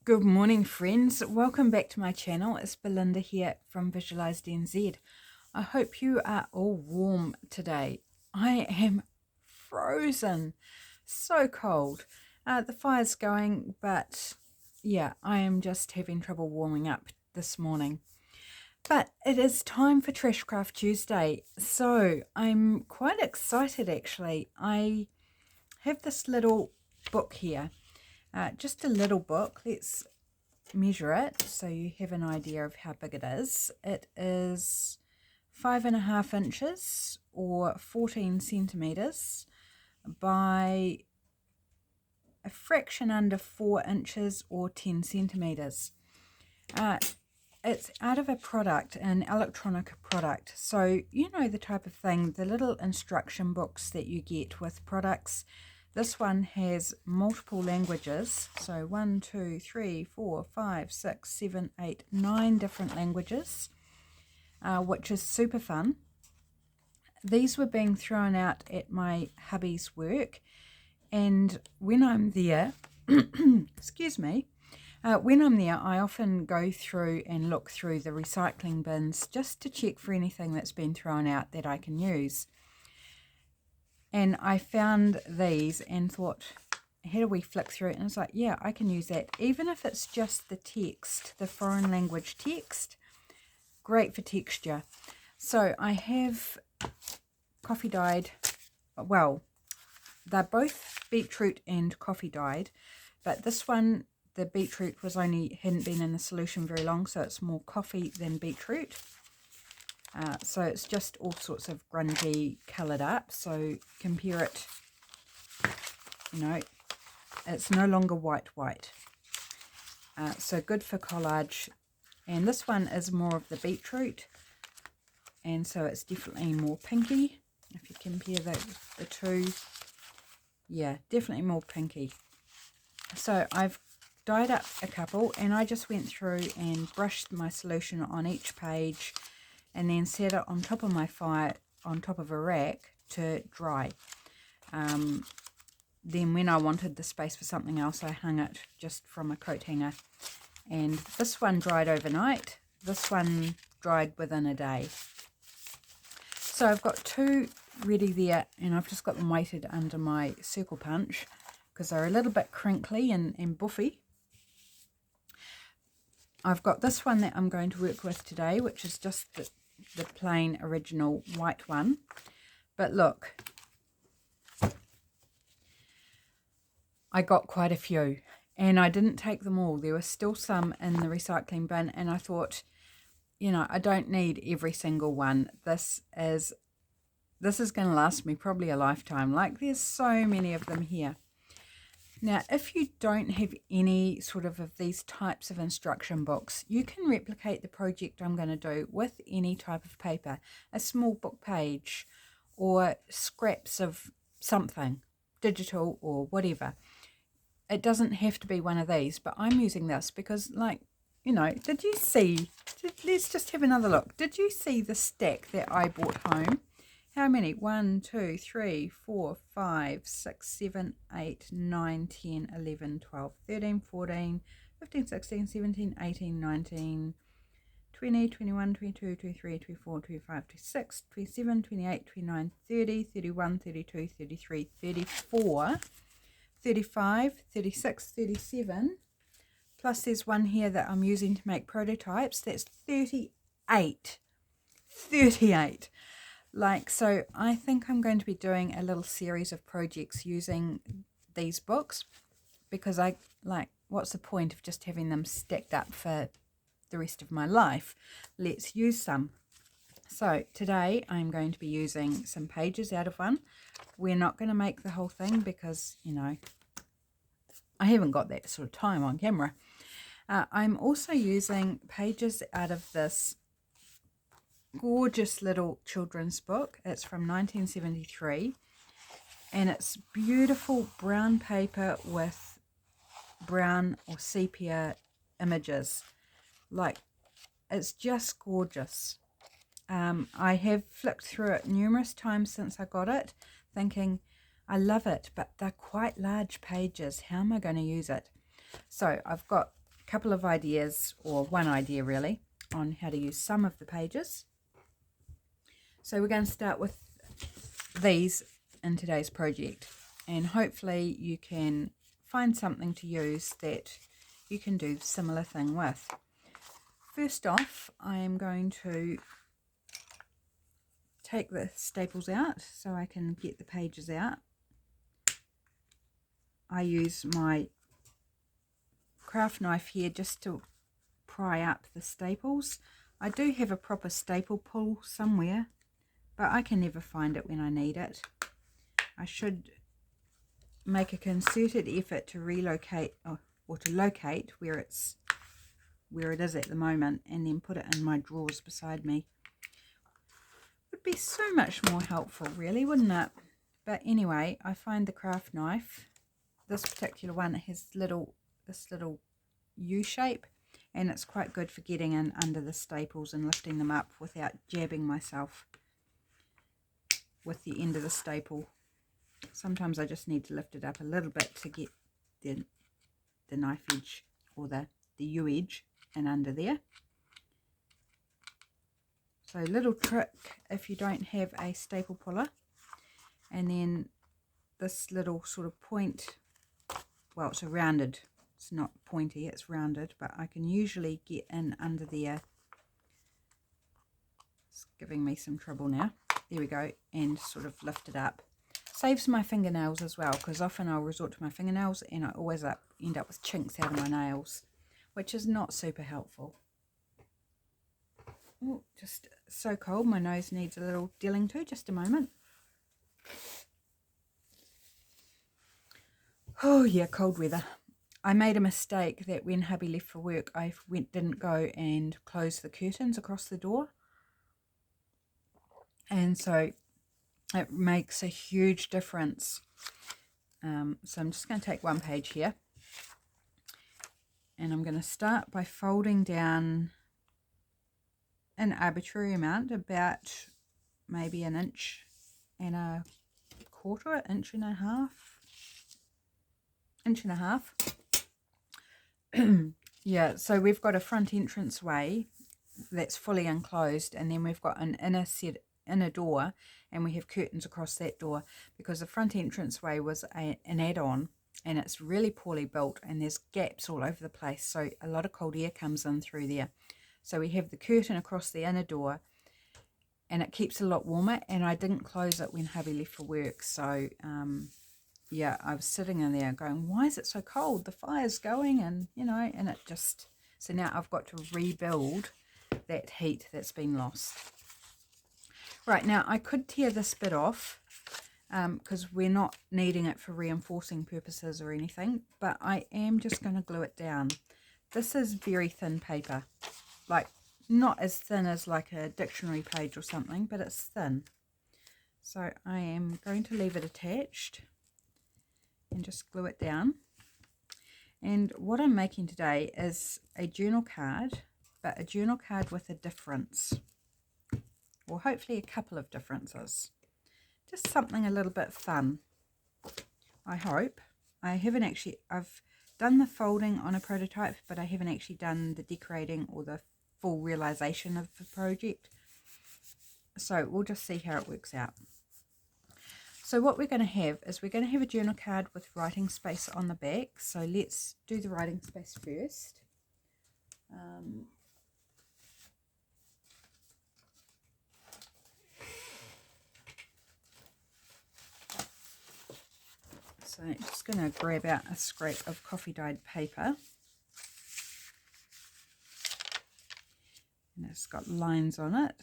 Good morning, friends. Welcome back to my channel. It's Belinda here from Visualized NZ. I hope you are all warm today. I am frozen, so cold. The fire's going, but yeah, I am just having trouble warming up this morning. But it is time for Trashcraft Tuesday, so I'm quite excited actually. I have this little book here. Just a little book. Let's measure it so you have an idea of how big it is. It is 5.5 inches or 14 centimeters by a fraction under 4 inches or 10 centimeters. It's out of a product, an electronic product. So you know the type of thing, the little instruction books that you get with products. This one has multiple languages, so 1, 2, 3, 4, 5, 6, 7, 8, 9 different languages, which is super fun. These were being thrown out at my hubby's work, and when I'm there, excuse me, when I'm there, I often go through and look through the recycling bins just to check for anything that's been thrown out that I can use. And I found these and thought, how do we flick through it? And it's like, yeah, I can use that. Even if it's just the text, the foreign language text, great for texture. So I have coffee dyed, well, they're both beetroot and coffee dyed, but this one, the beetroot hadn't been in the solution very long, so it's more coffee than beetroot. So it's just all sorts of grungy coloured up. So compare it, it's no longer white. So good for collage. And this one is more of the beetroot. And so it's definitely more pinky. If you compare the two, yeah, definitely more pinky. So I've dyed up a couple and I just went through and brushed my solution on each page and then set it on top of my fire, on top of a rack to dry. Then when I wanted the space for something else, I hung it just from a coat hanger. And this one dried overnight. This one dried within a day. So I've got two ready there, and I've just got them weighted under my circle punch because they're a little bit crinkly and buffy. I've got this one that I'm going to work with today, which is just the plain original white one. But look, I got quite a few and I didn't take them all. There were still some in the recycling bin, and I thought, I don't need every single one. This is going to last me probably a lifetime. Like, there's so many of them here. Now, if you don't have any sort of these types of instruction books, you can replicate the project I'm going to do with any type of paper, a small book page or scraps of something, digital or whatever. It doesn't have to be one of these, but I'm using this because, did you see, let's just have another look. Did you see the stack that I brought home? How many? 1, 2, 3, 4, 5, 6, 7, 8, 9, 10, 11, 12, 13, 14, 15, 16, 17, 18, 19, 20, 21, 22, 23, 24, 25, 26, 27, 28, 29, 30, 31, 32, 33, 34, 35, 36, 37. Plus there's one here that I'm using to make prototypes. That's 38. 38. So I think I'm going to be doing a little series of projects using these books because what's the point of just having them stacked up for the rest of my life? Let's use some. So today I'm going to be using some pages out of one. We're not going to make the whole thing because, I haven't got that sort of time on camera. I'm also using pages out of this gorgeous little children's book. It's from 1973 and it's beautiful brown paper with brown or sepia images. It's just gorgeous. I have flicked through it numerous times since I got it, thinking I love it, but they're quite large pages. How am I going to use it? So I've got couple of ideas, or one idea really, on how to use some of the pages. So we're going to start with these in today's project, and hopefully you can find something to use that you can do the similar thing with. First off, I am going to take the staples out so I can get the pages out. I use my craft knife here just to pry up the staples. I do have a proper staple pull somewhere, but I can never find it when I need it. I should make a concerted effort to relocate or to locate where it is at the moment, and then put it in my drawers beside me. Would be so much more helpful really, wouldn't it? But anyway, I find the craft knife, this particular one, has this little U shape, and it's quite good for getting in under the staples and lifting them up without jabbing myself with the end of the staple. Sometimes I just need to lift it up a little bit to get the knife edge, or the U edge, and under there. So little trick if you don't have a staple puller. And then this little sort of point, well, it's a rounded, it's not pointy, it's rounded, but I can usually get in under there. It's giving me some trouble now. There we go, and sort of lift it up. Saves my fingernails as well, because often I'll resort to my fingernails and I always end up with chinks out of my nails, which is not super helpful. Oh, just so cold, my nose needs a little dealing to. Just a moment. Oh yeah, cold weather. I made a mistake that when hubby left for work, I didn't go and close the curtains across the door, and so it makes a huge difference. So I'm just going to take one page here, and I'm going to start by folding down an arbitrary amount, about maybe 1.25 inches, 1.5 inches. Yeah, so we've got a front entrance way that's fully enclosed, and then we've got an inner door, and we have curtains across that door, because the front entrance way was an add-on, and it's really poorly built, and there's gaps all over the place, so a lot of cold air comes in through there. So we have the curtain across the inner door, and it keeps a lot warmer, and I didn't close it when hubby left for work. So yeah, I was sitting in there going, why is it so cold? The fire's going, and you know, and it just, so now I've got to rebuild that heat that's been lost. Right, now I could tear this bit off because we're not needing it for reinforcing purposes or anything, but I am just going to glue it down. This is very thin paper, like not as thin as like a dictionary page or something, but it's thin. So I am going to leave it attached and just glue it down. And what I'm making today is a journal card, but a journal card with a difference, or hopefully a couple of differences. Just something a little bit fun, I hope. I've done the folding on a prototype, but I haven't actually done the decorating or the full realization of the project. So we'll just see how it works out. So what we're going to have is we're going to have a journal card with writing space on the back. So let's do the writing space first. So I'm just going to grab out a scrap of coffee dyed paper. And it's got lines on it.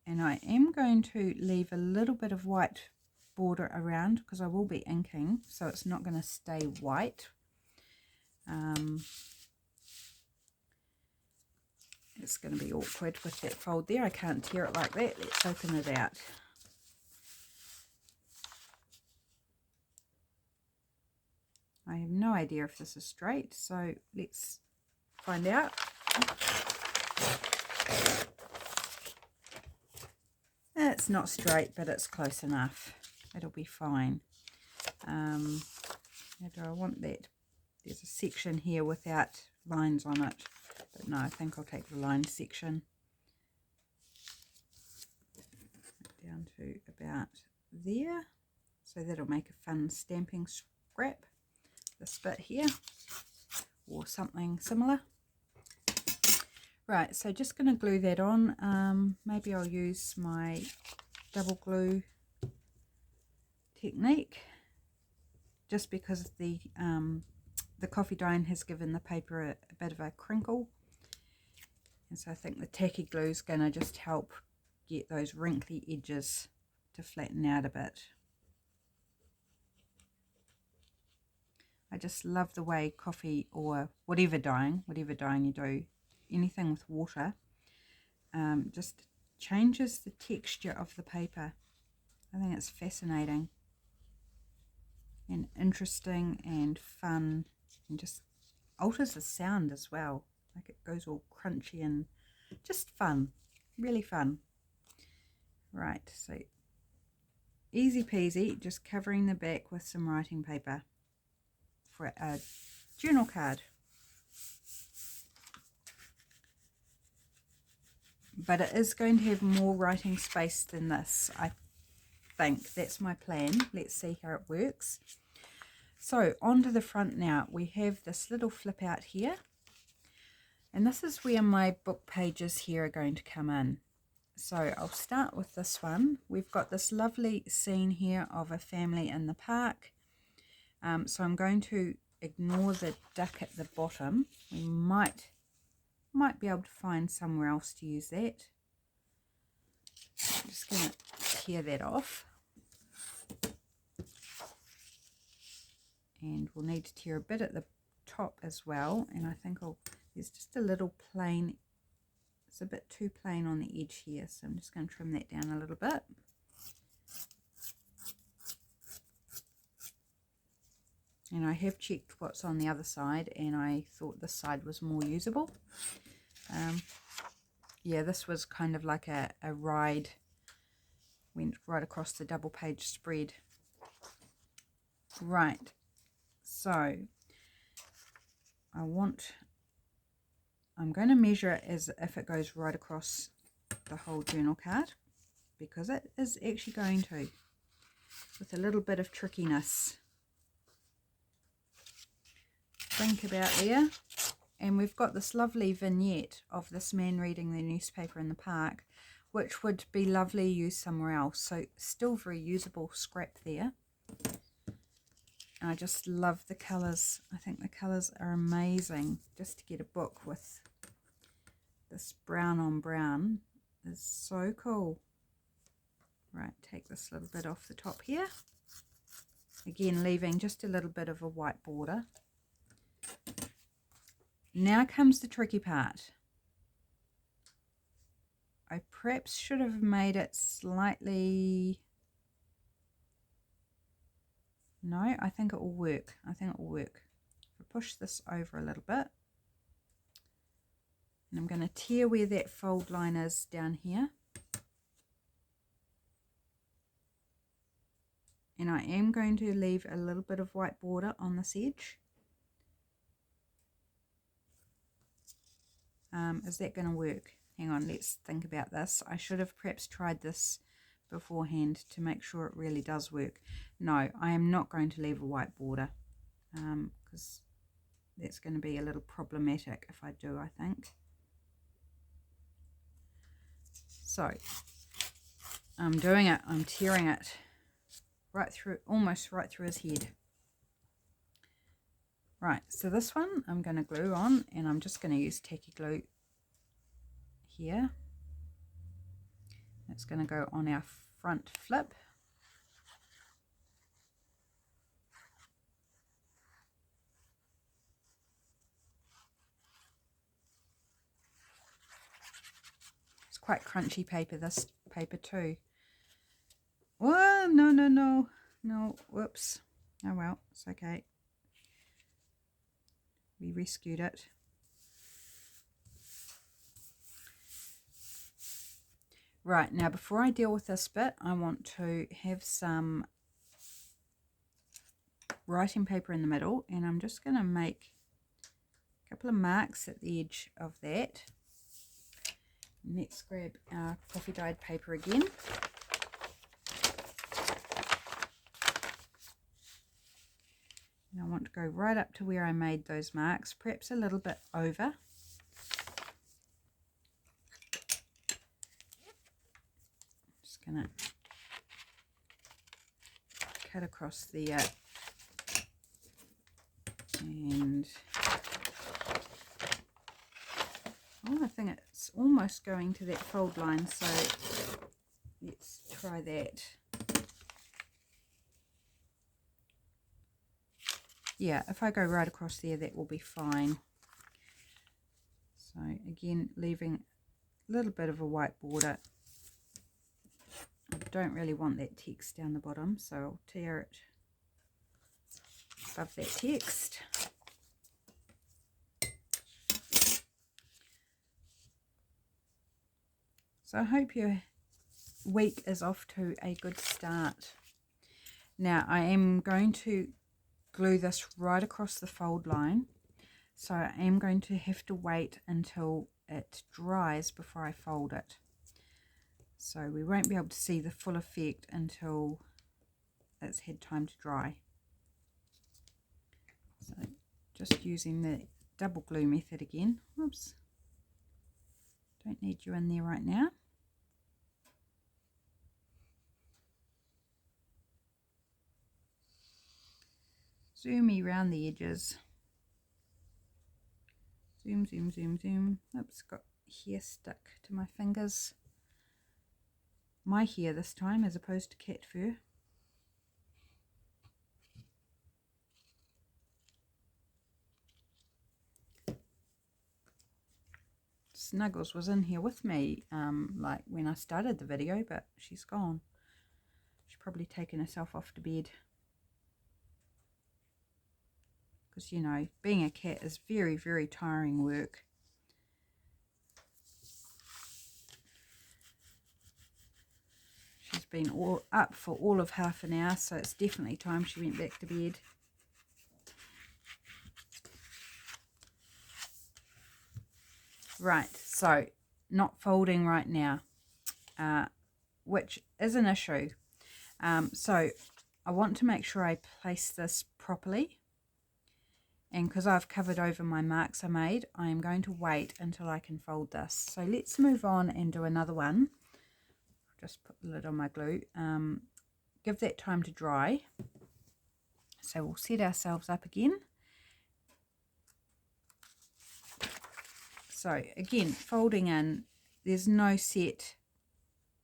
And I am going to leave a little bit of white border around because I will be inking, so it's not going to stay white. It's going to be awkward with that fold there. I can't tear it like that. Let's open it out. I have no idea if this is straight, so let's find out. It's not straight, but it's close enough. It'll be fine. How do I want that? there's a section here without lines on it, but no, I think I'll take the line section down to about there, so that'll make a fun stamping scrap, this bit here, or something similar. Right, so just going to glue that on. Maybe I'll use my double glue technique, just because the coffee dyeing has given the paper a bit of a crinkle, and so I think the tacky glue is going to just help get those wrinkly edges to flatten out a bit. I just love the way coffee, or whatever dyeing you do, anything with water, just changes the texture of the paper. I think it's fascinating and interesting and fun, and just alters the sound as well. Like it goes all crunchy and just fun, really fun. Right, so easy peasy, just covering the back with some writing paper for a journal card. But it is going to have more writing space than this, I think. That's my plan. Let's see how it works. So onto the front now. We have this little flip out here, and this is where my book pages here are going to come in. So I'll start with this one. We've got this lovely scene here of a family in the park. So I'm going to ignore the duck at the bottom. We might be able to find somewhere else to use that. I'm just going to tear that off. And we'll need to tear a bit at the top as well. And I think there's just a little plain, it's a bit too plain on the edge here. So I'm just going to trim that down a little bit. And I have checked what's on the other side, and I thought this side was more usable. Yeah, this was kind of like a ride, went right across the double page spread. Right, so I'm going to measure it as if it goes right across the whole journal card, because it is actually going to, with a little bit of trickiness. Think about there. And we've got this lovely vignette of this man reading the newspaper in the park, which would be lovely used somewhere else. So still very usable scrap there. And I just love the colours. I think the colours are amazing. Just to get a book with this brown on brown is so cool. Right, take this little bit off the top here. Again, leaving just a little bit of a white border. Now comes the tricky part. I perhaps should have made it slightly... No, I think it will work. I think it will work. If I push this over a little bit, and I'm going to tear where that fold line is down here. And I am going to leave a little bit of white border on this edge. Is that going to work? Hang on, let's think about this. I should have perhaps tried this beforehand to make sure it really does work. No, I am not going to leave a white border, because that's going to be a little problematic if I do, I think. So I'm doing it. I'm tearing it right through, almost right through his head. Right, so this one I'm going to glue on, and I'm just going to use tacky glue here. It's going to go on our front flip. It's quite crunchy paper, this paper too. Oh, no, whoops. Oh well, it's okay. We rescued it. Right, now before I deal with this bit, I want to have some writing paper in the middle, and I'm just going to make a couple of marks at the edge of that. Let's grab our coffee dyed paper again. And I want to go right up to where I made those marks, perhaps a little bit over. Just going to cut across there, and I think it's almost going to that fold line, so let's try that. Yeah, if I go right across there, that will be fine. So again, leaving a little bit of a white border. I don't really want that text down the bottom, so I'll tear it above that text. So I hope your week is off to a good start. Now I am going to glue this right across the fold line, so I am going to have to wait until it dries before I fold it. So we won't be able to see the full effect until it's had time to dry. So just using the double glue method again. Whoops, don't need you in there right now. Zoomy around the edges. Zoom, zoom, zoom, zoom. Oops, got hair stuck to my fingers. My hair this time as opposed to cat fur. Snuggles was in here with me like when I started the video, but she's gone. She's probably taken herself off to bed. Because, you know, being a cat is very, very tiring work. She's been up for all of half an hour, so it's definitely time she went back to bed. Right, so not folding right now, which is an issue. So I want to make sure I place this properly. And because I've covered over my marks I made, I am going to wait until I can fold this. So let's move on and do another one. Just put the lid on my glue. Give that time to dry. So we'll set ourselves up again. So again, folding in, there's no set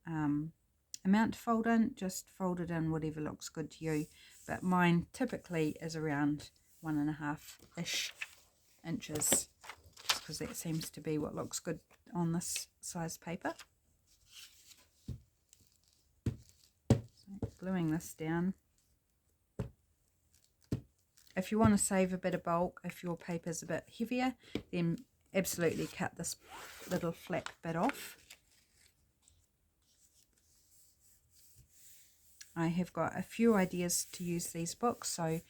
amount to fold in, just fold it in whatever looks good to you. But mine typically is around 1.5-ish inches, just because that seems to be what looks good on this size paper. So gluing this down. If you want to save a bit of bulk, if your paper's a bit heavier, then absolutely cut this little flap bit off. I have got a few ideas to use these books, so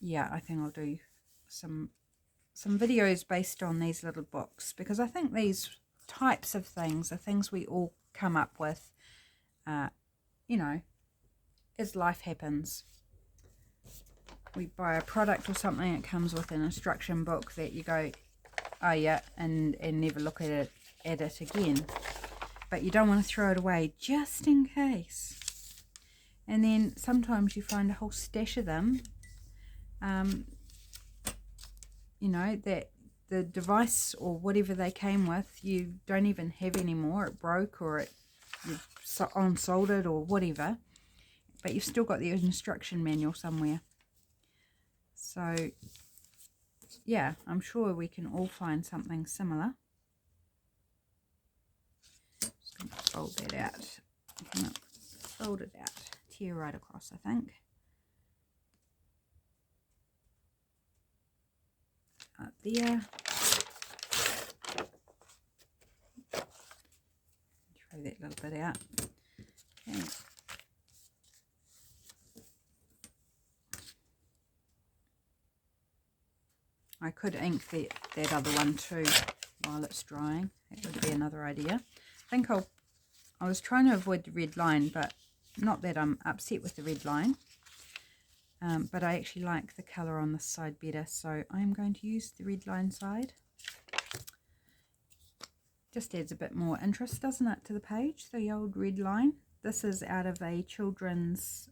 yeah, I think I'll do some videos based on these little books, because I think these types of things are things we all come up with, you know, as life happens. We buy a product or something, it comes with an instruction book that you go, oh yeah, and never look at it again. But you don't want to throw it away just in case. And then sometimes you find a whole stash of them. You know, that the device or whatever they came with, you don't even have anymore. It broke, or you've unsoldered or whatever. But you've still got the instruction manual somewhere. So, yeah, I'm sure we can all find something similar. Just going to fold that out. No, fold it out. Tear right across, I think. Up there. Throw that little bit out. Okay. I could ink that other one too while it's drying. That would be another idea. I think I was trying to avoid the red line, but not that I'm upset with the red line. But I actually like the colour on this side better, so I'm going to use the red line side. Just adds a bit more interest, doesn't it, to the page, the old red line. This is out of a children's,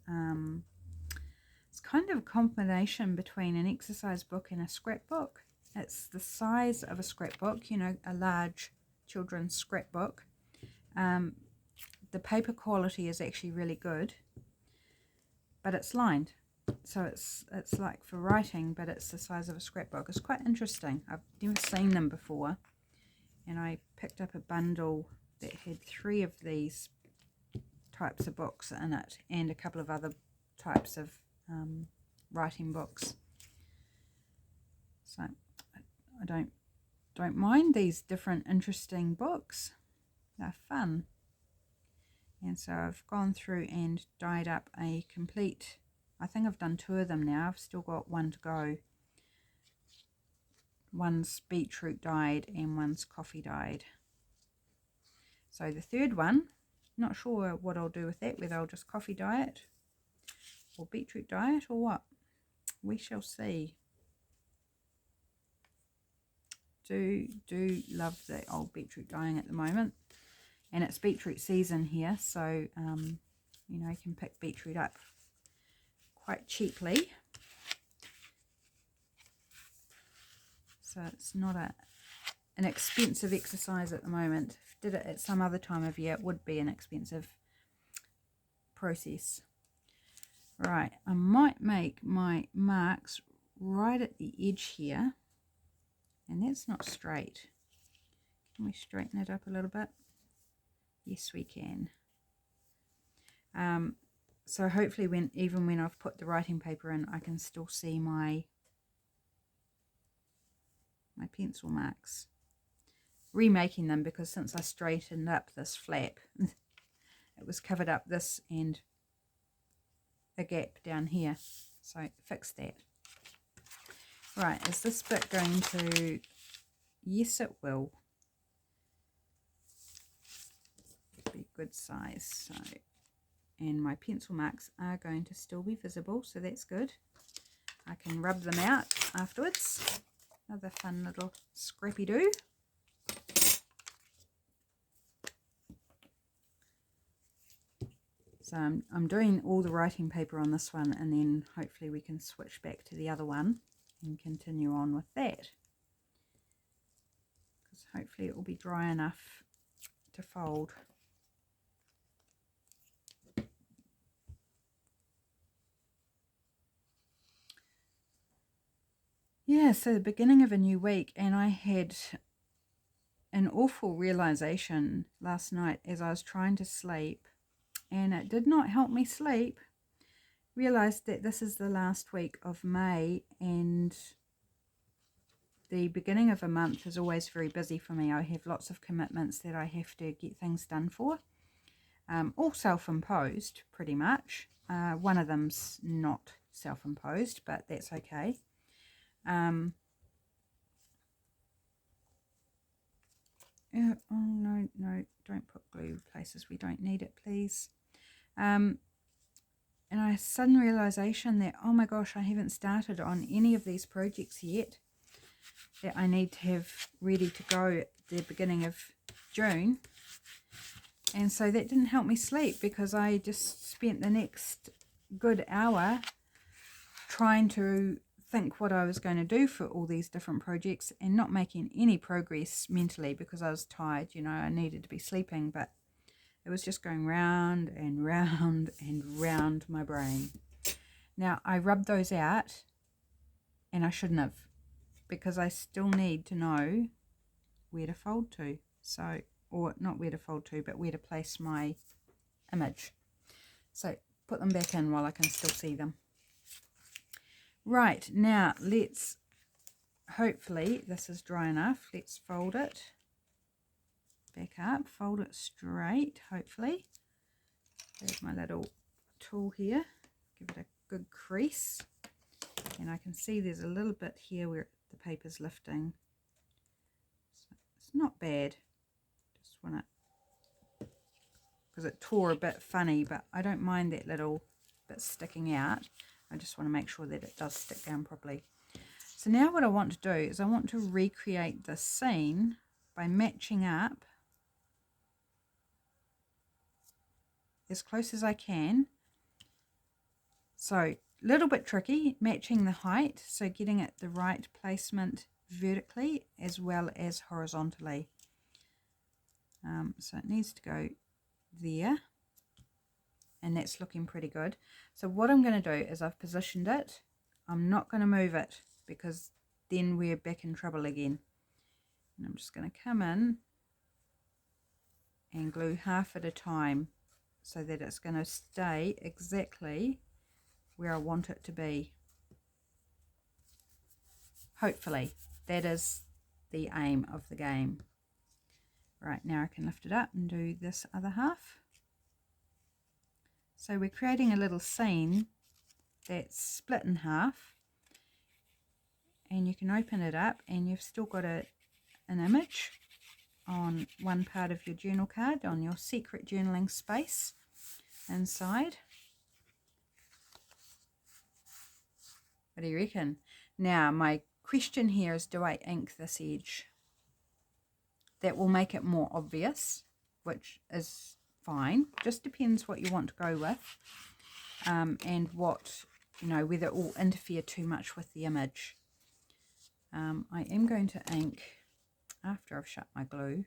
it's kind of a combination between an exercise book and a scrapbook. It's the size of a scrapbook, you know, a large children's scrapbook. The paper quality is actually really good, but it's lined. So it's like for writing, but it's the size of a scrapbook. It's quite interesting. I've never seen them before. And I picked up a bundle that had 3 of these types of books in it, and a couple of other types of writing books. So I don't mind these different interesting books. They're fun. And so I've gone through and dyed up a complete, I think I've done 2 of them now. I've still got 1 to go. One's beetroot dyed and one's coffee dyed. So the third one, not sure what I'll do with that, whether I'll just coffee dye it or beetroot dye it or what. We shall see. Do love the old beetroot dyeing at the moment. And it's beetroot season here, so you know, you can pick beetroot up quite cheaply. So it's not an expensive exercise at the moment. If you did it at some other time of year, it would be an expensive process. Right, I might make my marks right at the edge here. And that's not straight. Can we straighten it up a little bit? Yes, we can. So hopefully even when I've put the writing paper in, I can still see my pencil marks. Remaking them, because since I straightened up this flap, it was covered up this and a gap down here. So fix that. Right, is this bit going to... Yes, it will. Be good size. So, and my pencil marks are going to still be visible, so that's good. I can rub them out afterwards. Another fun little scrappy do. So I'm doing all the writing paper on this one, and then hopefully we can switch back to the other one and continue on with that. Because hopefully it will be dry enough to fold. Yeah, so the beginning of a new week, and I had an awful realization last night as I was trying to sleep, and it did not help me sleep. Realized that this is the last week of May, and the beginning of a month is always very busy for me. I have lots of commitments that I have to get things done for, all self-imposed pretty much. One of them's not self-imposed, but that's okay. Oh no, don't put glue places we don't need it, please. And a sudden realization that, oh my gosh, I haven't started on any of these projects yet that I need to have ready to go at the beginning of June. And so that didn't help me sleep, because I just spent the next good hour trying to think what I was going to do for all these different projects and not making any progress mentally, because I was tired. You know, I needed to be sleeping, but it was just going round and round and round my brain. Now, I rubbed those out, and I shouldn't have, because I still need to know where to fold to. So, or not where to fold to, but where to place my image. So put them back in while I can still see them. Right, now let's, hopefully this is dry enough. Let's fold it back up, fold it straight, hopefully. There's my little tool here. Give it a good crease. And I can see there's a little bit here where the paper's lifting. So it's not bad. Just want to, because it tore a bit funny, but I don't mind that little bit sticking out. I just want to make sure that it does stick down properly. So now what I want to do is I want to recreate the scene by matching up as close as I can. So a little bit tricky, matching the height, so getting it the right placement vertically as well as horizontally. So it needs to go there, and that's looking pretty good. So what I'm going to do is I've positioned it. I'm not going to move it because then we're back in trouble again. And I'm just going to come in and glue half at a time so that it's going to stay exactly where I want it to be. Hopefully, that is the aim of the game. Right, now I can lift it up and do this other half. So we're creating a little scene that's split in half, and you can open it up and you've still got an image on one part of your journal card, on your secret journaling space inside. What do you reckon? Now my question here is, do I ink this edge? That will make it more obvious, which is fine. Just depends what you want to go with, and what, you know, whether it will interfere too much with the image. I am going to ink after I've shut my glue.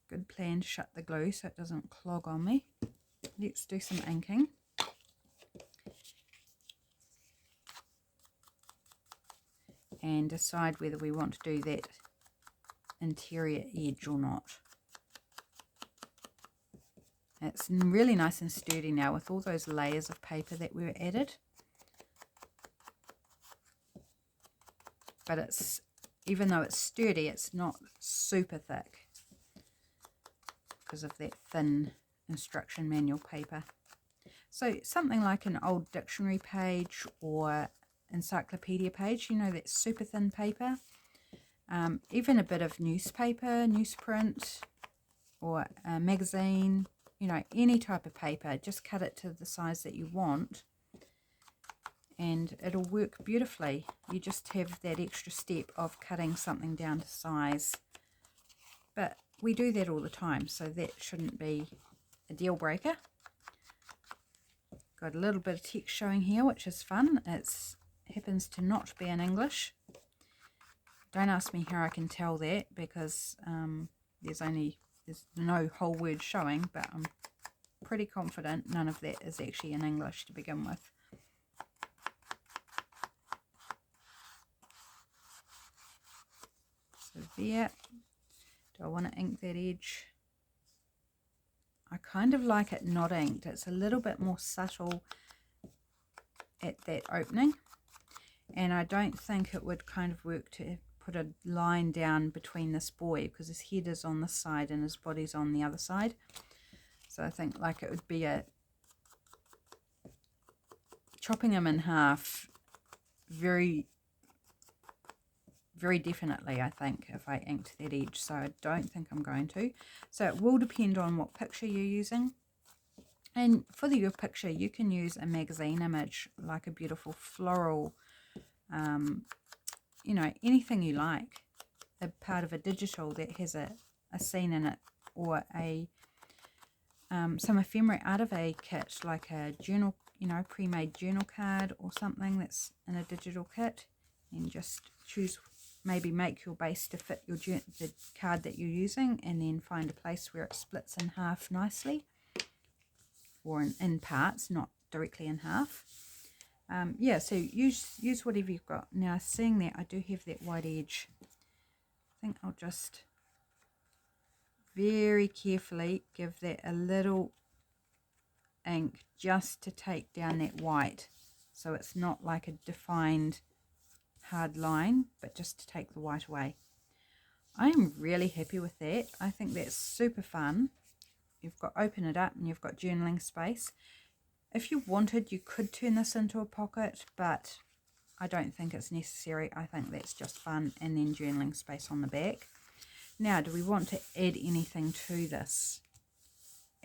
Good plan to shut the glue so it doesn't clog on me. Let's do some inking. And decide whether we want to do that interior edge or not. It's really nice and sturdy now with all those layers of paper that were added. But it's, even though it's sturdy, it's not super thick because of that thin instruction manual paper. So something like an old dictionary page or encyclopedia page, you know, that super thin paper. Even a bit of newspaper, newsprint, or a magazine, you know, any type of paper. Just cut it to the size that you want and it'll work beautifully. You just have that extra step of cutting something down to size. But we do that all the time, so that shouldn't be a deal breaker. Got a little bit of text showing here, which is fun. It happens to not be in English. Don't ask me how I can tell that, because there's no whole word showing, but I'm pretty confident none of that is actually in English to begin with. So there. Do I want to ink that edge? I kind of like it not inked. It's a little bit more subtle at that opening, and I don't think it would kind of work to put a line down between this boy, because his head is on this side and his body's on the other side. So I think like it would be a chopping him in half very, very definitely, I think, if I inked that edge. So I don't think I'm going to. So it will depend on what picture you're using. And for your picture, you can use a magazine image, like a beautiful floral, you know, anything you like. A part of a digital that has a scene in it, or a some ephemera out of a kit, like a journal, you know, pre-made journal card or something that's in a digital kit, and just choose, maybe make your base to fit your the card that you're using, and then find a place where it splits in half nicely, or in parts, not directly in half. Yeah, so use whatever you've got. Now, seeing that I do have that white edge, I think I'll just very carefully give that a little ink just to take down that white, so it's not like a defined hard line, but just to take the white away. I am really happy with that. I think that's super fun. You've got, open it up and you've got journaling space. If you wanted, you could turn this into a pocket, but I don't think it's necessary. I think that's just fun. And then journaling space on the back. Now, do we want to add anything to this?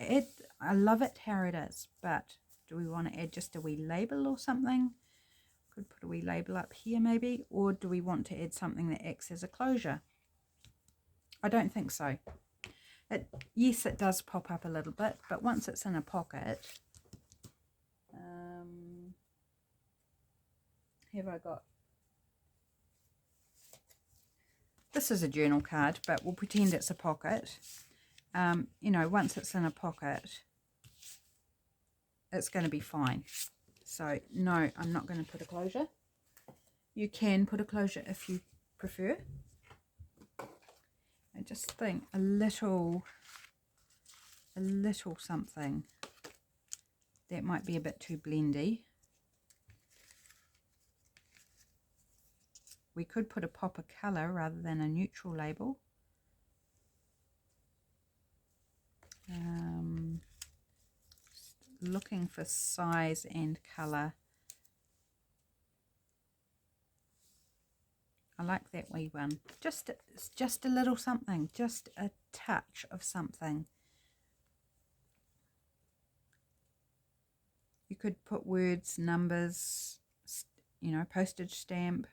I love it how it is, but do we want to add just a wee label or something? Could put a wee label up here maybe. Or do we want to add something that acts as a closure? I don't think so. Yes, it does pop up a little bit, but once it's in a pocket, have I got... This is a journal card, but we'll pretend it's a pocket. You know, once it's in a pocket, it's going to be fine. So, no, I'm not going to put a closure. You can put a closure if you prefer. I just think a little something that might be a bit too blendy. We could put a pop of colour rather than a neutral label. Just looking for size and colour. I like that wee one. Just a little something, just a touch of something. You could put words, numbers, you know, postage stamp,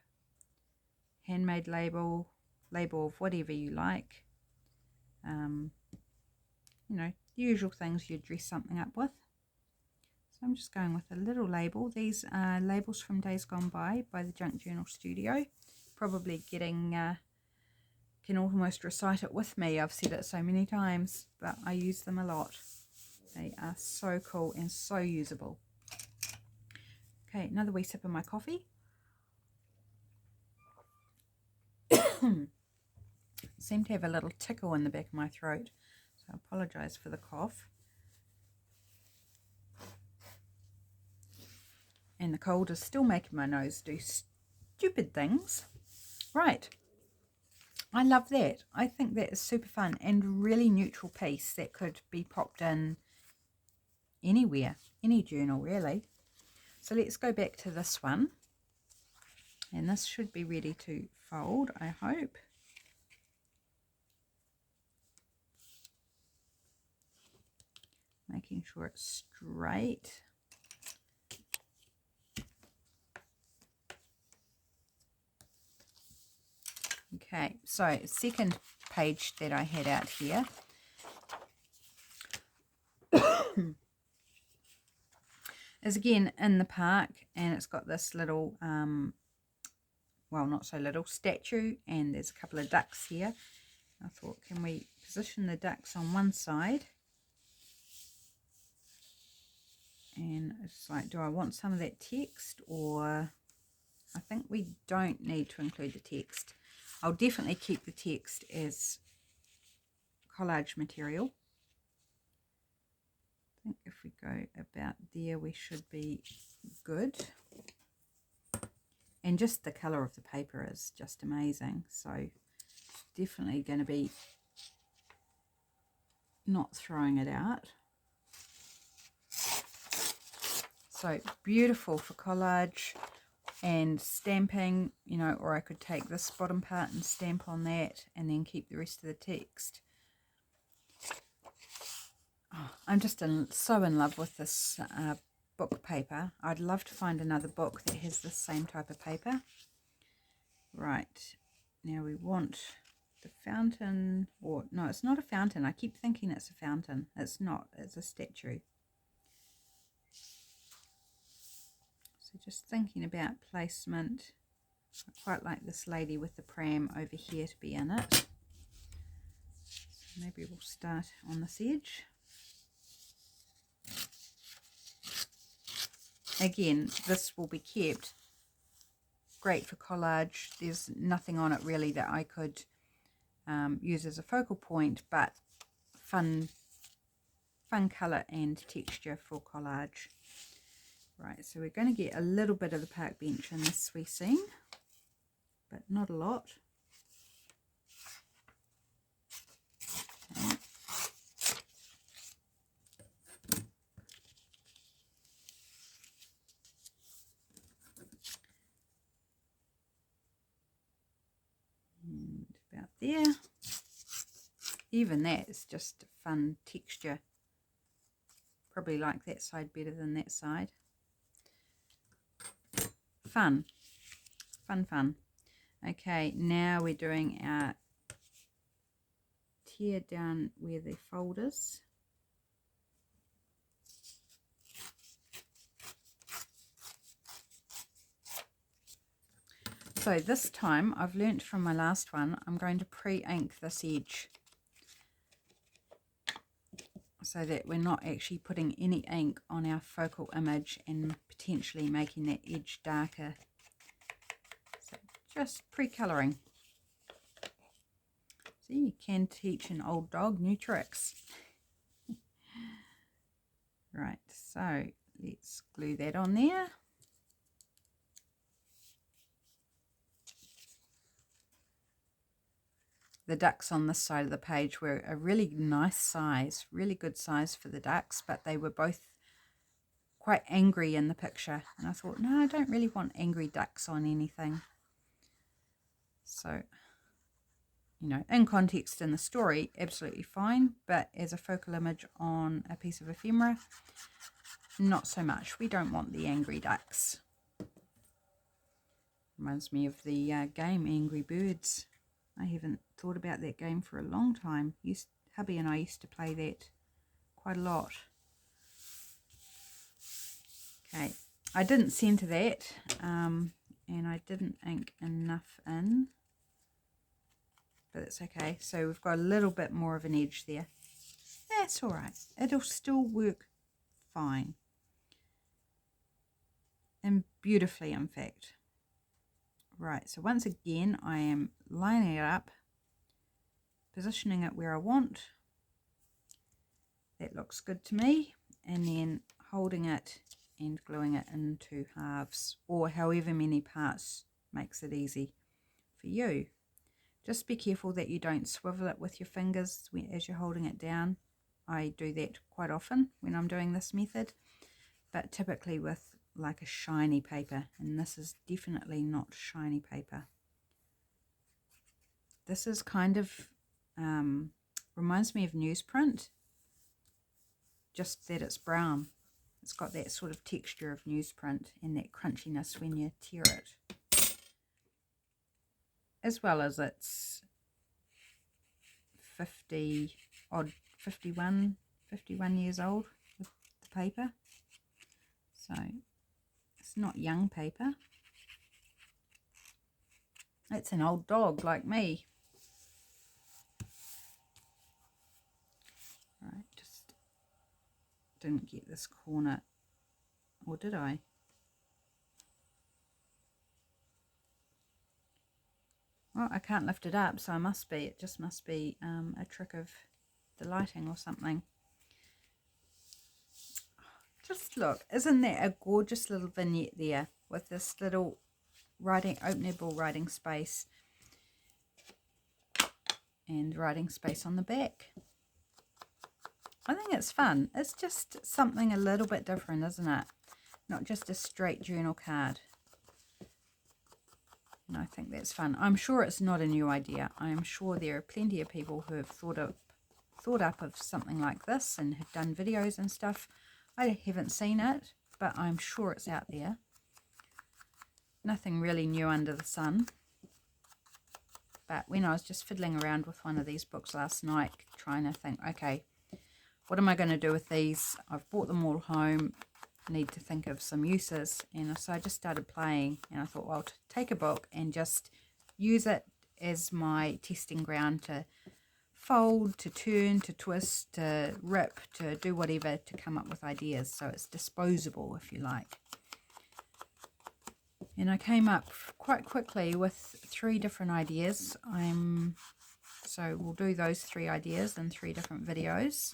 handmade label of whatever you like. You know, the usual things you'd dress something up with. So I'm just going with a little label. These are labels from Days Gone By the Junk Journal Studio. Probably getting, can almost recite it with me. I've said it so many times, but I use them a lot. They are so cool and so usable. Okay, another wee sip of my coffee. Seem to have a little tickle in the back of my throat, so I apologise for the cough. And the cold is still making my nose do stupid things. Right, I love that. I think that is super fun and really neutral piece that could be popped in anywhere, any journal really. So let's go back to this one, and this should be ready to fold, I hope. Making sure it's straight. Okay, so second page that I had out here. Is again in the park, and it's got this little, well, not so little, statue, and there's a couple of ducks here. I thought, can we position the ducks on one side? And it's like, do I want some of that text, or I think we don't need to include the text. I'll definitely keep the text as collage material. I think if we go about there, we should be good. And just the colour of the paper is just amazing. So definitely going to be not throwing it out. So beautiful for collage and stamping, you know, or I could take this bottom part and stamp on that and then keep the rest of the text. Oh, I'm just so in love with this book paper. I'd love to find another book that has the same type of paper. Right, now we want the fountain, or no, it's not a fountain. I keep thinking it's a fountain. It's not, it's a statue. So just thinking about placement. I quite like this lady with the pram over here to be in it. So maybe we'll start on this edge. Again, this will be kept. Great for collage. There's nothing on it really that I could use as a focal point, but fun colour and texture for collage. Right, so we're going to get a little bit of the park bench in this wee scene, but not a lot. Okay. about there. Even that is just a fun texture. Probably like that side better than that side. Fun. Fun, fun. Okay, now we're doing our tear down where the fold is. So this time, I've learnt from my last one, I'm going to pre-ink this edge so that we're not actually putting any ink on our focal image and potentially making that edge darker. So just pre-colouring. See, you can teach an old dog new tricks. Right, so let's glue that on there. The ducks on this side of the page were a really nice size, really good size for the ducks, but they were both quite angry in the picture. And I thought, no, I don't really want angry ducks on anything. So, you know, in context in the story, absolutely fine. But as a focal image on a piece of ephemera, not so much. We don't want the angry ducks. Reminds me of the game Angry Birds. I haven't thought about that game for a long time. Hubby and I used to play that quite a lot. Okay, I didn't centre that, and I didn't ink enough in, but it's okay. So we've got a little bit more of an edge there. That's all right. It'll still work fine. And beautifully, in fact. Right, so once again, I am lining it up, positioning it where I want. That looks good to me. And then holding it and gluing it into halves, or however many parts makes it easy for you. Just be careful that you don't swivel it with your fingers as you're holding it down. I do that quite often when I'm doing this method, but typically with like a shiny paper, and this is definitely not shiny paper. This is kind of reminds me of newsprint, just that it's brown. It's got that sort of texture of newsprint and that crunchiness when you tear it, as well as it's 51 years old with the paper, so it's not young paper. It's an old dog like me. Right, just didn't get this corner, or did I? Well, I can't lift it up, so it just must be a trick of the lighting or something. Just look, isn't that a gorgeous little vignette there with this little openable writing space and writing space on the back? I think it's fun. It's just something a little bit different, isn't it? Not just a straight journal card. And I think that's fun. I'm sure it's not a new idea. I am sure there are plenty of people who have thought up of something like this and have done videos and stuff. I haven't seen it, but I'm sure it's out there. Nothing really new under the sun. But when I was just fiddling around with one of these books last night, trying to think, okay, what am I going to do with these? I've brought them all home. Need to think of some uses, and so I just started playing, and I thought, well, to take a book and just use it as my testing ground to fold, to turn, to twist, to rip, to do whatever, to come up with ideas. So it's disposable, if you like. And I came up quite quickly with 3 different ideas. So we'll do those 3 ideas in 3 different videos,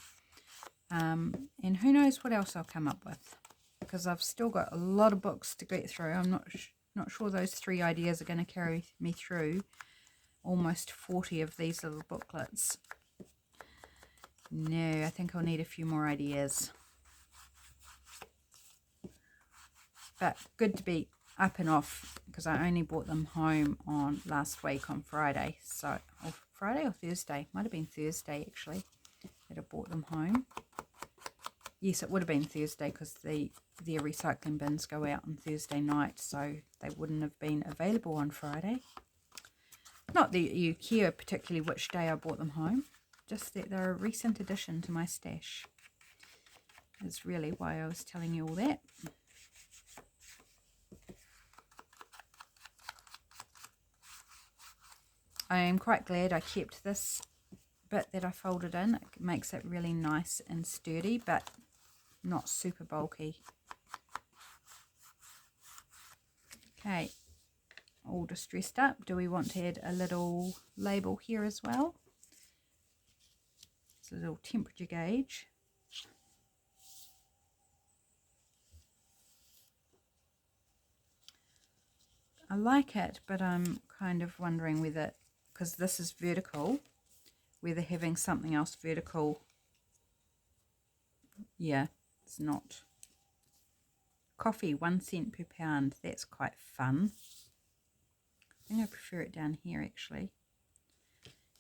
and who knows what else I'll come up with, because I've still got a lot of books to get through. I'm not sure those 3 ideas are going to carry me through almost 40 of these little booklets. No, I think I'll need a few more ideas. But good to be up and off because I only brought them home on last week on Friday. So, or Friday or Thursday? Might have been Thursday actually that I brought them home. Yes, it would have been Thursday because their recycling bins go out on Thursday night, so they wouldn't have been available on Friday. Not that you care particularly which day I brought them home, just that they're a recent addition to my stash. Is really why I was telling you all that. I am quite glad I kept this bit that I folded in. It makes it really nice and sturdy, but not super bulky. Okay, all distressed up. Do we want to add a little label here as well? It's a little temperature gauge. I like it, but I'm kind of wondering whether, because this is vertical, whether having something else vertical, yeah, it's not. Coffee, 1 cent per pound, that's quite fun. I think I prefer it down here actually.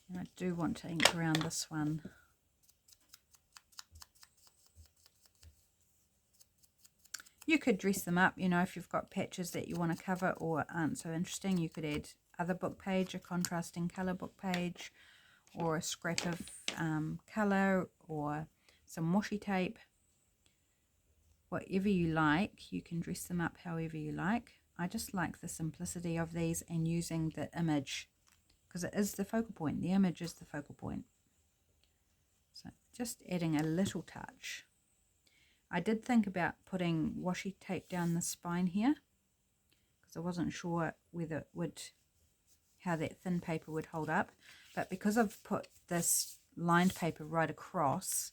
And I do want to ink around this one. You could dress them up, you know, if you've got patches that you want to cover or aren't so interesting. You could add other book page, a contrasting colour book page, or a scrap of colour, or some washi tape. Whatever you like, you can dress them up however you like. I just like the simplicity of these and using the image, because it is the focal point. The image is the focal point. So just adding a little touch. I did think about putting washi tape down the spine here because I wasn't sure whether it would, how that thin paper would hold up, but because I've put this lined paper right across,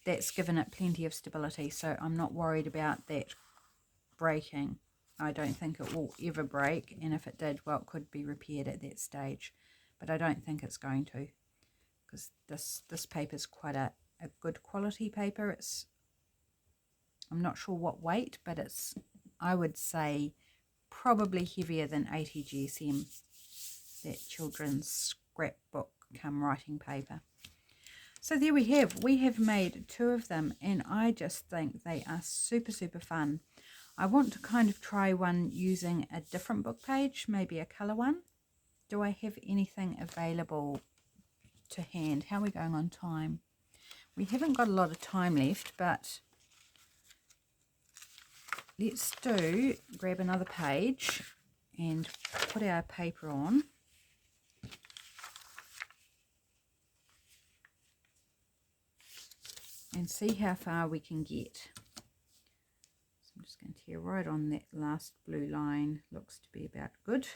that's given it plenty of stability, so I'm not worried about that breaking. I don't think it will ever break, and if it did, well, it could be repaired at that stage, but I don't think it's going to, because this paper is quite a good quality paper. I'm not sure what weight, but it's, I would say, probably heavier than 80 GSM, that children's scrapbook come writing paper. So there we have made 2 of them, and I just think they are super, super fun. I want to kind of try one using a different book page, maybe a colour one. Do I have anything available to hand? How are we going on time? We haven't got a lot of time left, but let's grab another page and put our paper on. And see how far we can get. So I'm just going to tear right on that last blue line. Looks to be about good.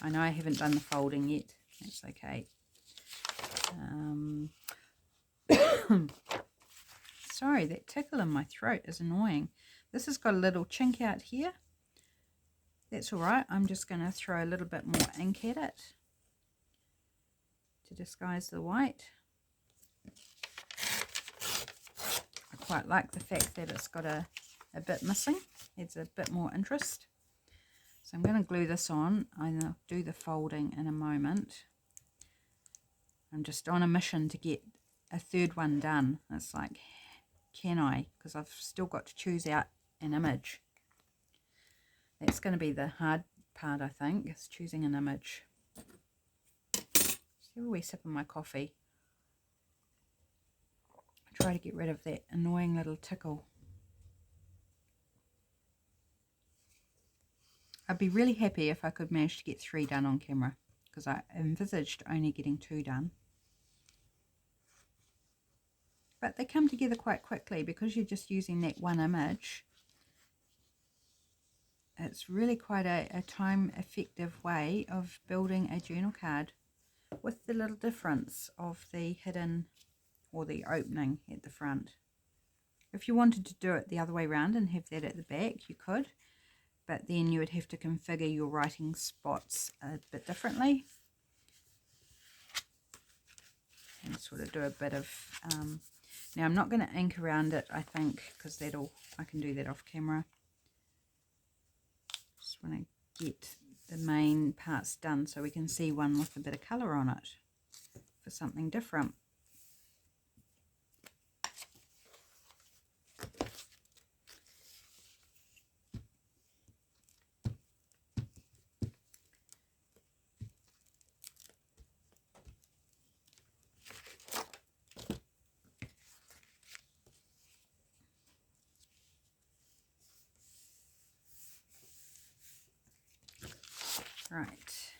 I know I haven't done the folding yet. That's okay. Sorry, that tickle in my throat is annoying. This has got a little chink out here. That's all right. I'm just going to throw a little bit more ink at it to disguise the white. I quite like the fact that it's got a bit missing. Adds a bit more interest. So I'm going to glue this on. I'll do the folding in a moment. I'm just on a mission to get a third one done. It's like, can I? Because I've still got to choose out an image. That's going to be the hard part, I think, is choosing an image. Just have a wee sip of my coffee. Try to get rid of that annoying little tickle. I'd be really happy if I could manage to get 3 done on camera, because I envisaged only getting 2 done. But they come together quite quickly because you're just using that one image. It's really quite a time-effective way of building a journal card, with the little difference of the hidden or the opening at the front. If you wanted to do it the other way around and have that at the back, you could, but then you would have to configure your writing spots a bit differently. and sort of do a bit of, now I'm not going to ink around it, I think, because I can do that off camera. Just want to get the main parts done so we can see one with a bit of colour on it for something different. Right,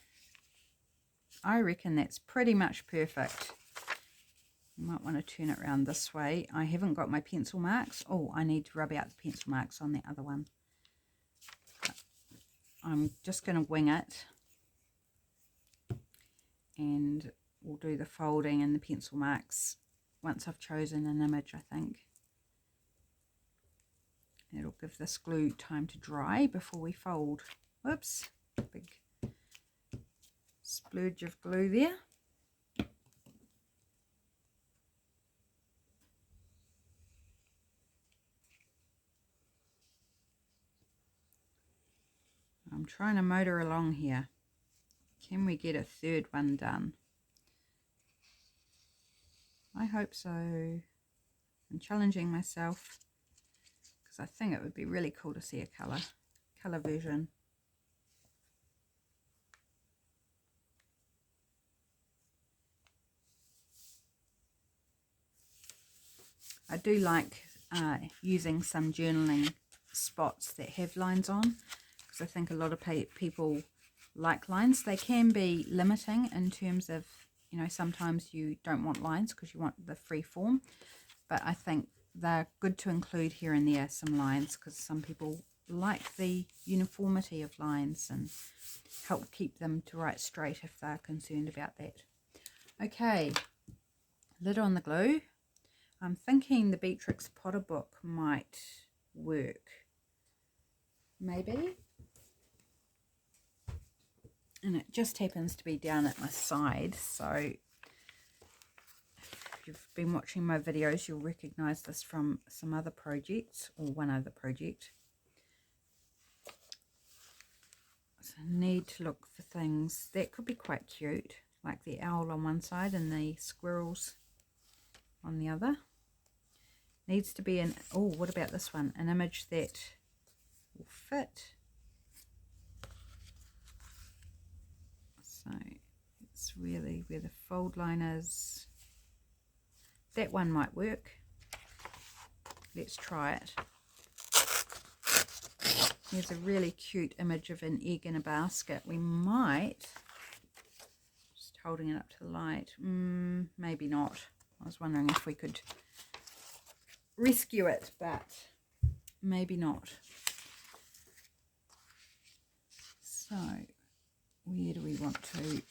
I reckon that's pretty much perfect. You might want to turn it around this way. I haven't got my pencil marks. Oh, I need to rub out the pencil marks on the other one. I'm just going to wing it, and we'll do the folding and the pencil marks once I've chosen an image, I think. It'll give this glue time to dry before we fold. Whoops, big splurge of glue there. I'm trying to motor along here. Can we get a third one done? I hope so. I'm challenging myself because I think it would be really cool to see a colour version. I do like using some journaling spots that have lines on, because I think a lot of people like lines. They can be limiting in terms of, you know, sometimes you don't want lines because you want the free form, but I think they're good to include here and there, some lines, because some people like the uniformity of lines and help keep them to write straight if they're concerned about that. Okay, lid on the glue. I'm thinking the Beatrix Potter book might work, maybe. And it just happens to be down at my side, so if you've been watching my videos, you'll recognise this from some other projects, or one other project. So I need to look for things that could be quite cute, like the owl on one side and the squirrels on the other. Needs to be an, oh, what about this one? An image that will fit. So it's really where the fold line is. That one might work. Let's try it. Here's a really cute image of an egg in a basket. We might, just holding it up to the light, maybe not. I was wondering if we could rescue it, but maybe not. So where do we want to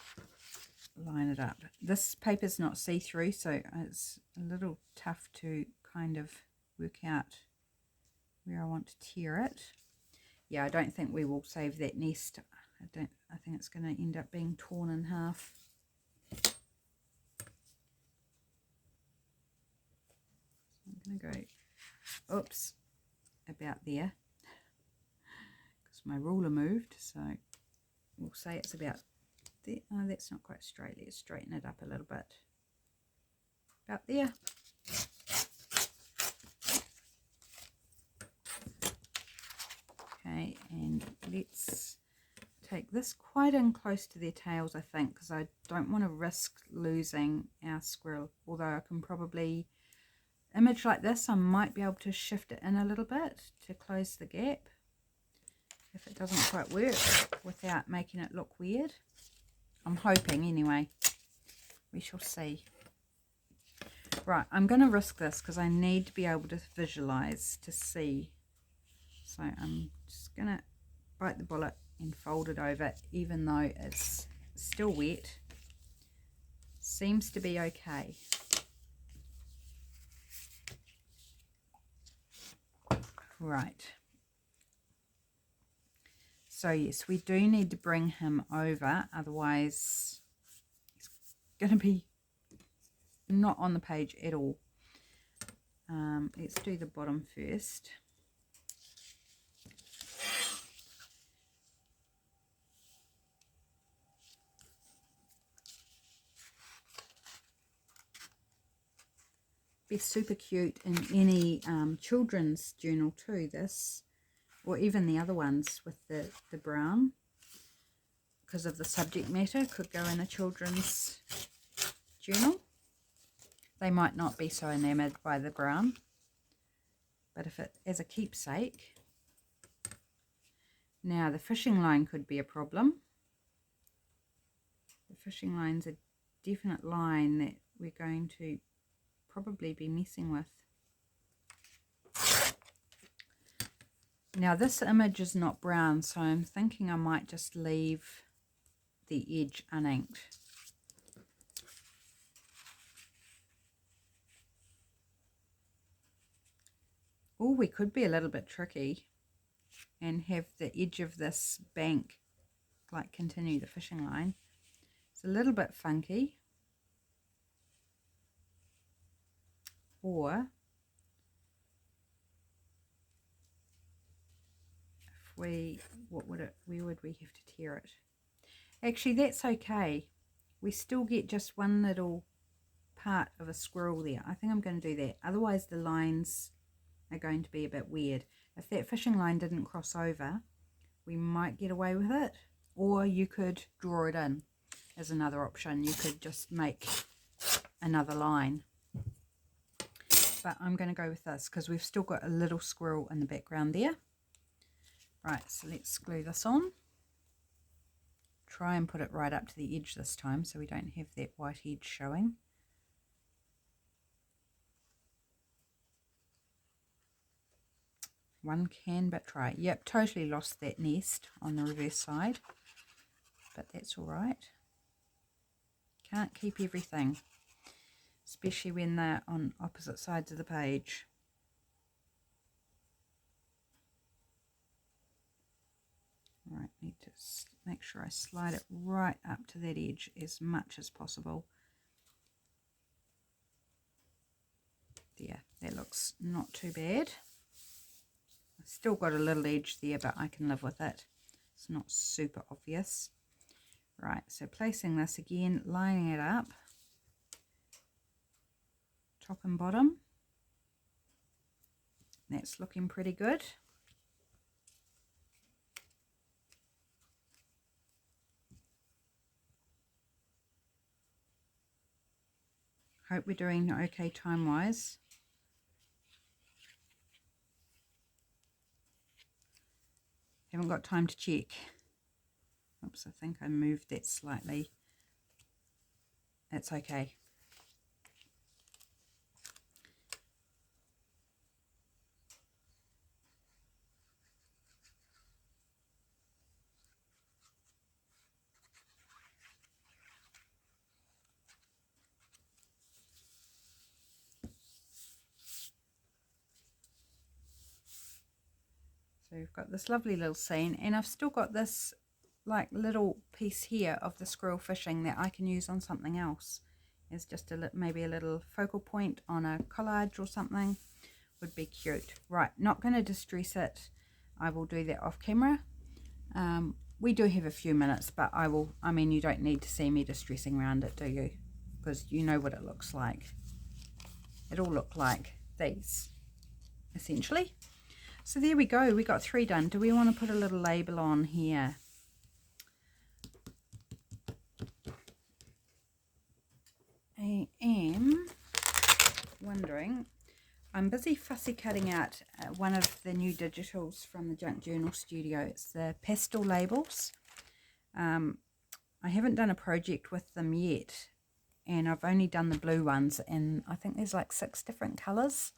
line it up? This paper's not see-through, so it's a little tough to kind of work out where I want to tear it. Yeah, I don't think we will save that nest. I think it's going to end up being torn in half. So I'm going to go, oops, about there, because my ruler moved, so we'll say it's about there. Oh, that's not quite straight. Let's straighten it up a little bit. About there. Okay, and let's take this quite in close to their tails, I think, because I don't want to risk losing our squirrel, although I can probably, image like this, I might be able to shift it in a little bit to close the gap if it doesn't quite work without making it look weird. I'm hoping anyway. We shall see. Right, I'm going to risk this because I need to be able to visualize to see. So I'm just going to bite the bullet and fold it over, even though it's still wet. Seems to be okay. Right. So yes, we do need to bring him over, otherwise he's going to be not on the page at all. Let's do the bottom first. Be super cute in any children's journal too, this, or even the other ones with the brown, because of the subject matter, could go in a children's journal. They might not be so enamored by the brown, but if it as a keepsake. Now the fishing line could be a problem. The fishing line's a definite line that we're going to probably be messing with. Now this image is not brown, so I'm thinking I might just leave the edge uninked. Or we could be a little bit tricky and have the edge of this bank like continue the fishing line. It's a little bit funky. Or if we, where would we have to tear it? Actually, that's okay. We still get just one little part of a squirrel there. I think I'm going to do that. Otherwise the lines are going to be a bit weird. If that fishing line didn't cross over, we might get away with it. Or you could draw it in as another option. You could just make another line. But I'm going to go with this because we've still got a little squirrel in the background there. Right, so let's glue this on. Try and put it right up to the edge this time so we don't have that white edge showing. One can but try. Yep, totally lost that nest on the reverse side, but that's all right. Can't keep everything, especially when they're on opposite sides of the page. Right, need to make sure I slide it right up to that edge as much as possible. There, that looks not too bad. I've still got a little edge there, but I can live with it. It's not super obvious. Right, so placing this again, lining it up, top and bottom. That's looking pretty good. Hope we're doing okay time-wise. Haven't got time to check. Oops, I think I moved that slightly. That's okay. So we've got this lovely little scene, and I've still got this like little piece here of the squirrel fishing that I can use on something else as just maybe a little focal point on a collage or something. Would be cute. Right, not going to distress it. I will do that off camera. We do have a few minutes, but I mean, you don't need to see me distressing around it, do you? Because you know what it looks like. It'll look like these, essentially. So there we go, we got 3 done. Do we want to put a little label on here? I am wondering, I'm busy fussy cutting out one of the new digitals from the Junk Journal Studio. It's the pastel labels. I haven't done a project with them yet, and I've only done the blue ones, and I think there's like 6 different colours.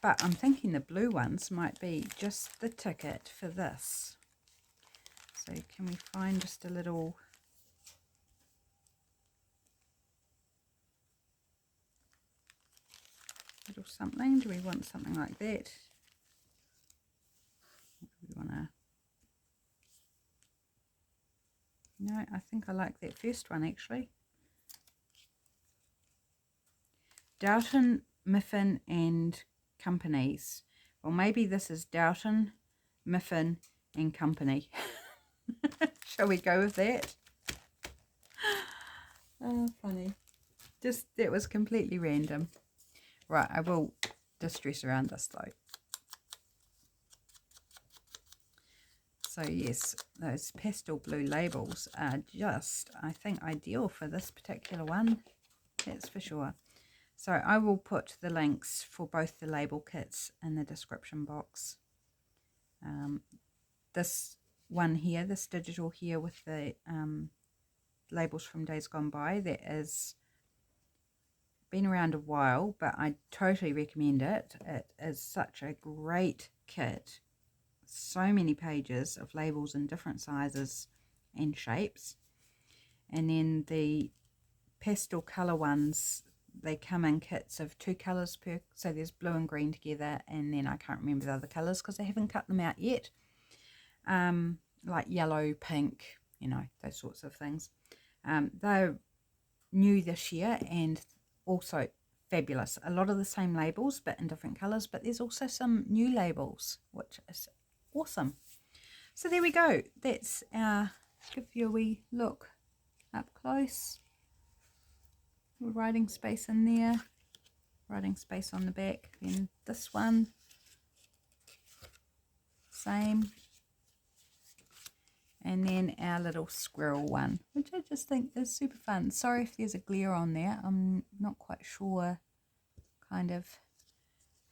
But I'm thinking the blue ones might be just the ticket for this. So can we find just a little something? Do we want something like that? Or do we want to... No, I think I like that first one actually. Doughton, Miffin and Companies. Well, maybe this is Doughton, Miffin and Company. Shall we go with that? Oh, funny. Just, that was completely random. Right, I will distress around this though. So yes, those pastel blue labels are just, I think, ideal for this particular one. That's for sure. So I will put the links for both the label kits in the description box. This one here, this digital here with the labels from days gone by, that is been around a while, but I totally recommend it. It is such a great kit. So many pages of labels in different sizes and shapes. And then the pastel colour ones, they come in kits of 2 colours per, so there's blue and green together, and then I can't remember the other colours because I haven't cut them out yet. Like yellow, pink, you know, those sorts of things. They're new this year and also fabulous. A lot of the same labels but in different colours, but there's also some new labels, which is awesome. So there we go. That's our, give you a wee look up close. Writing space in there, writing space on the back. Then this one, same. And then our little squirrel one, which I just think is super fun. Sorry if there's a glare on there. I'm not quite sure kind of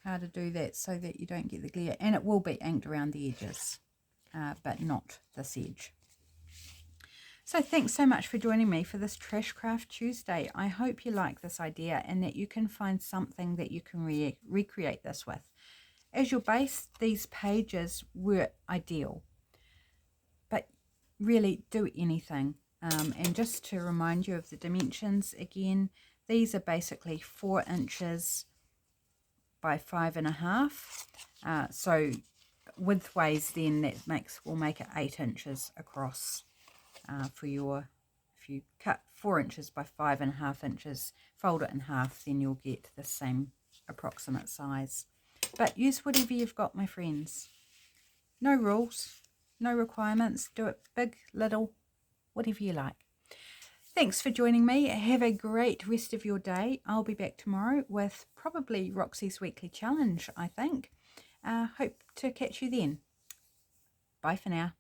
how to do that so that you don't get the glare. And it will be inked around the edges, but not this edge. So thanks so much for joining me for this Trash Craft Tuesday. I hope you like this idea and that you can find something that you can recreate this with. As your base, these pages were ideal, but really do anything. And just to remind you of the dimensions again, these are basically 4 inches by 5.5. So widthways then that will make it 8 inches across. For your, if you cut 4 inches by 5.5 inches, fold it in half, then you'll get the same approximate size. But use whatever you've got, my friends. No rules, no requirements. Do it big, little, whatever you like. Thanks for joining me. Have a great rest of your day. I'll be back tomorrow with probably Roxy's weekly challenge, I think. Hope to catch you then. Bye for now.